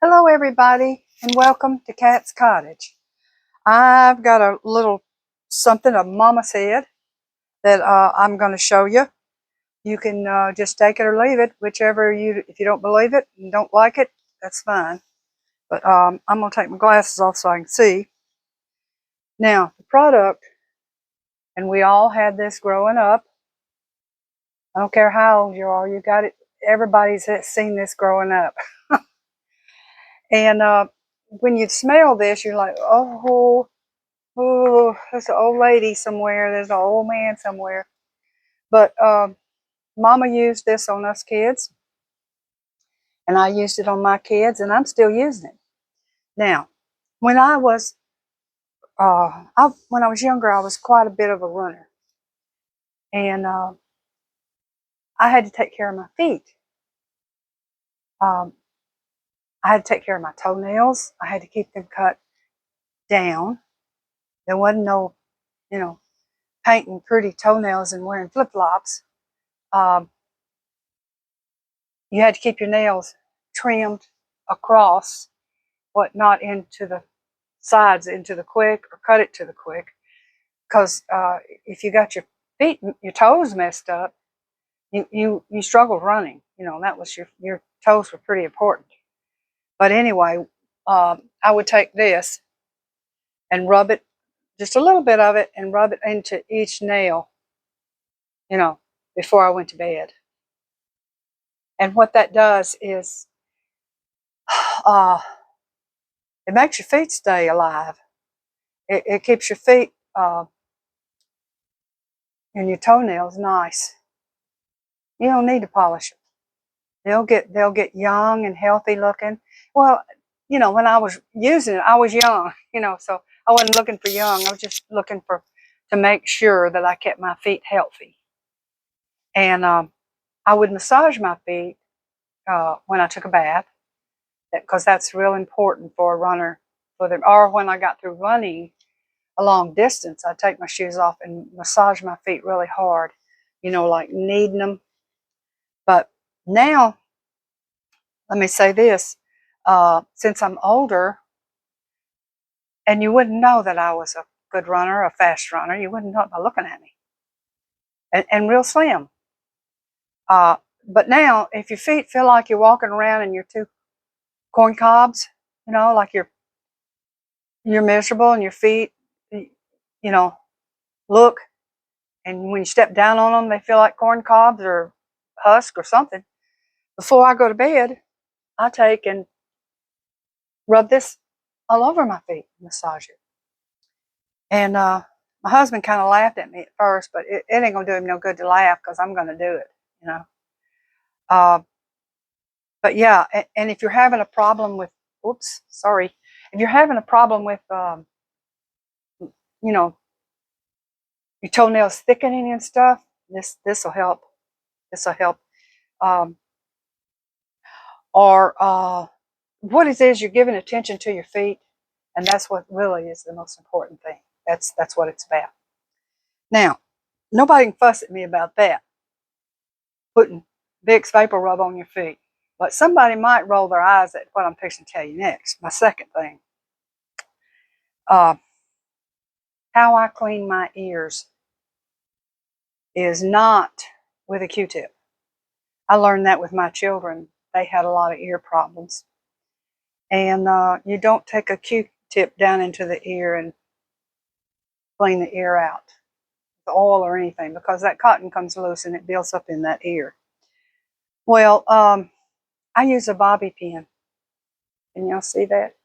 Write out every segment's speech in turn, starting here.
Hello everybody and welcome to Cat's Cottage. I've got a little something a mama said that I'm going to show you. You can just take it or leave it, whichever if you don't believe it and don't like it, that's fine. But I'm going to take my glasses off so I can see. Now, the product, and we all had this growing up. I don't care how old you are, you got it. Everybody's seen this growing up. And when you smell this, you're like, oh, there's an old lady somewhere. There's an old man somewhere. But Mama used this on us kids, and I used it on my kids, and I'm still using it. Now, when I was younger, I was quite a bit of a runner, and I had to take care of my feet. Um, I had to take care of my toenails. I had to keep them cut down. There wasn't no, painting pretty toenails and wearing flip-flops. Um, you had to keep your nails trimmed across, not into the sides, into the quick, or cut it to the quick. Because if you got your feet, your toes messed up, you struggled running. That was your toes were pretty important. But anyway, I would take this and rub it, just a little bit of it, and rub it into each nail, before I went to bed. And what that does is, it makes your feet stay alive. It keeps your feet and your toenails nice. You don't need to polish them. They'll get young and healthy looking. Well, when I was using it, I was young, so I wasn't looking for young. I was just looking to make sure that I kept my feet healthy. And I would massage my feet when I took a bath, because that's real important for a runner. Or when I got through running a long distance, I'd take my shoes off and massage my feet really hard, like kneading them. But now, let me say this, since I'm older, and you wouldn't know that I was a good runner, a fast runner, you wouldn't know by looking at me, and real slim. But now, if your feet feel like you're walking around and you're two corn cobs, like you're miserable, and your feet, look, and when you step down on them, they feel like corn cobs or husk or something. Before I go to bed, I take and rub this all over my feet, massage it. And my husband kind of laughed at me at first, but it ain't going to do him no good to laugh, because I'm going to do it, But yeah, and if you're having a problem with, if you're having a problem with, your toenails thickening and stuff, this will help. This will help. Or what it is, you're giving attention to your feet, and that's what really is the most important thing. That's what it's about. Now, nobody can fuss at me about that, putting Vicks VapoRub on your feet. But somebody might roll their eyes at what I'm fixing to tell you next. My second thing. How I clean my ears is not with a Q-tip. I learned that with my children. They had a lot of ear problems. And you don't take a Q-tip down into the ear and clean the ear out with oil or anything, because that cotton comes loose and it builds up in that ear. Well, I use a bobby pin. Can y'all see that?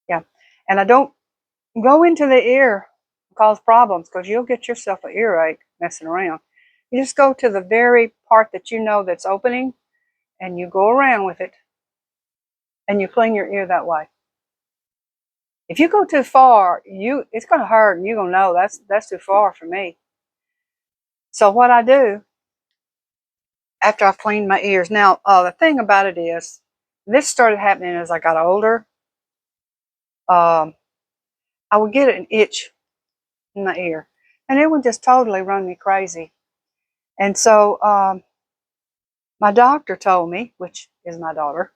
Yeah. And I don't go into the ear and cause problems, because you'll get yourself an earache messing around. You just go to the very part that you know that's opening, and you go around with it, and you clean your ear that way. If you go too far, it's going to hurt, and you're going to know that's too far for me. So what I do after I've cleaned my ears, now the thing about it is, this started happening as I got older. I would get an itch in my ear, and it would just totally run me crazy. And so my doctor told me, which is my daughter,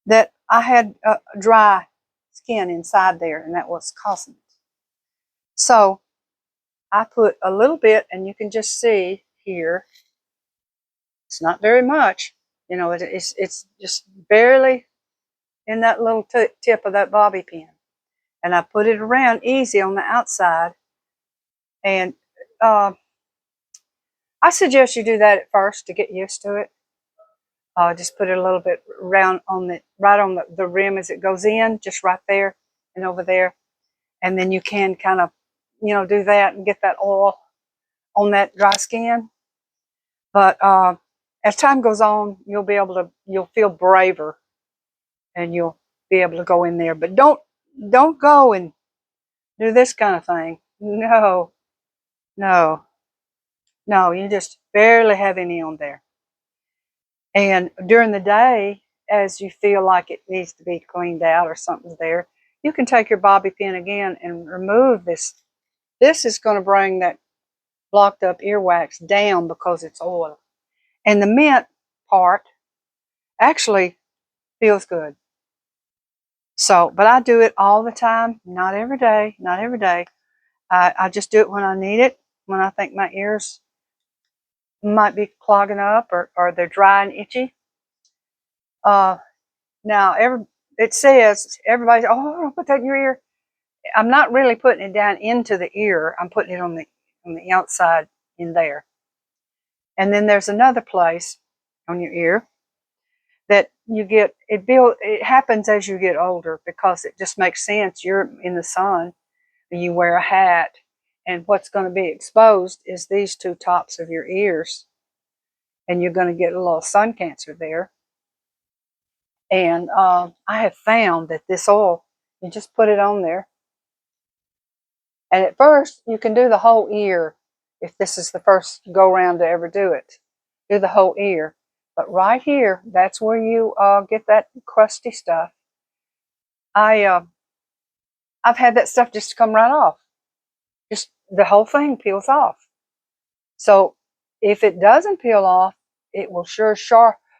that I had dry skin inside there, and that was causing it. So I put a little bit, and you can just see here, it's not very much. You know, it's just barely in that little tip of that bobby pin. And I put it around easy on the outside. And I suggest you do that at first to get used to it. Just put it a little bit around on right on the rim as it goes in, just right there and over there. And then you can kind of, do that and get that oil on that dry skin. But as time goes on, you'll feel braver, and you'll be able to go in there. But don't go and do this kind of thing. No, no, no. You just barely have any on there. And during the day, as you feel like it needs to be cleaned out or something's there, you can take your bobby pin again and remove this. This is going to bring that blocked up earwax down because it's oil. And the mint part actually feels good. So, but I do it all the time, not every day, not every day. I just do it when I need it, when I think my ears might be clogging up or they're dry and itchy. Now, it says, everybody, oh, put that in your ear. I'm not really putting it down into the ear. I'm putting it on the outside in there. And then there's another place on your ear that you get, it happens as you get older because it just makes sense. You're in the sun, and you wear a hat, and what's going to be exposed is these two tops of your ears, and you're going to get a little sun cancer there. And I have found that this oil, you just put it on there. And at first, you can do the whole ear if this is the first go round to ever do it. Do the whole ear. But right here, that's where you get that crusty stuff. I've had that stuff just come right off. Just the whole thing peels off. So if it doesn't peel off, it will sure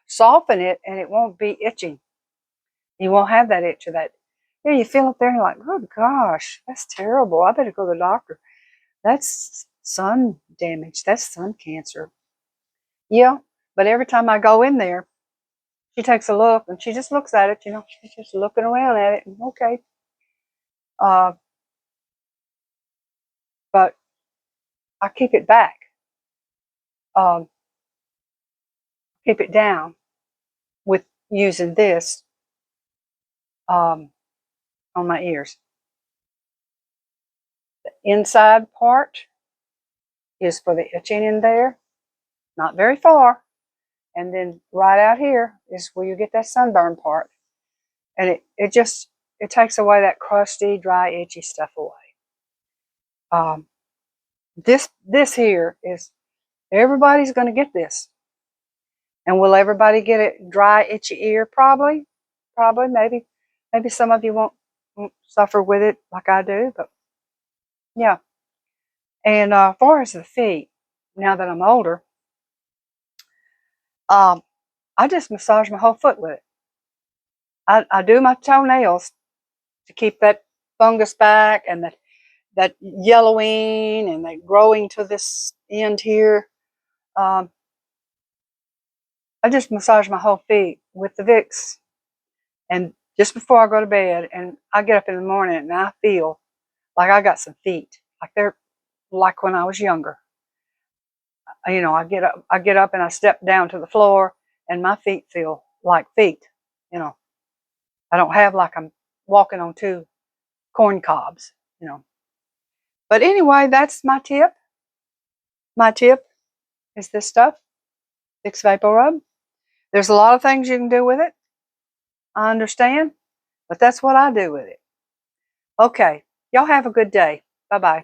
soften it, and it won't be itching. You won't have that itch or that. You feel it there and you're like, oh gosh, that's terrible. I better go to the doctor. That's sun damage. That's sun cancer. Yeah, but every time I go in there, she takes a look and she just looks at it. She's just looking around at it. And okay. But I keep it back. Keep it down with using this on my ears. The inside part is for the itching in there, not very far. And then right out here is where you get that sunburn part. And it takes away that crusty, dry, itchy stuff away. This here is, everybody's going to get this. And will everybody get a dry, itchy ear? Probably, maybe some of you won't suffer with it like I do, but yeah. And as far as the feet, now that I'm older, I just massage my whole foot with it. I do my toenails to keep that fungus back and that yellowing and that growing to this end here. I just massage my whole feet with the Vicks, and just before I go to bed, and I get up in the morning and I feel like I got some feet, like they're like when I was younger. I get up and I step down to the floor, and my feet feel like feet. I don't have like I'm walking on two corn cobs. But anyway, that's my tip. My tip is this stuff, Vicks VapoRub. There's a lot of things you can do with it. I understand, but that's what I do with it. Okay, y'all have a good day. Bye-bye.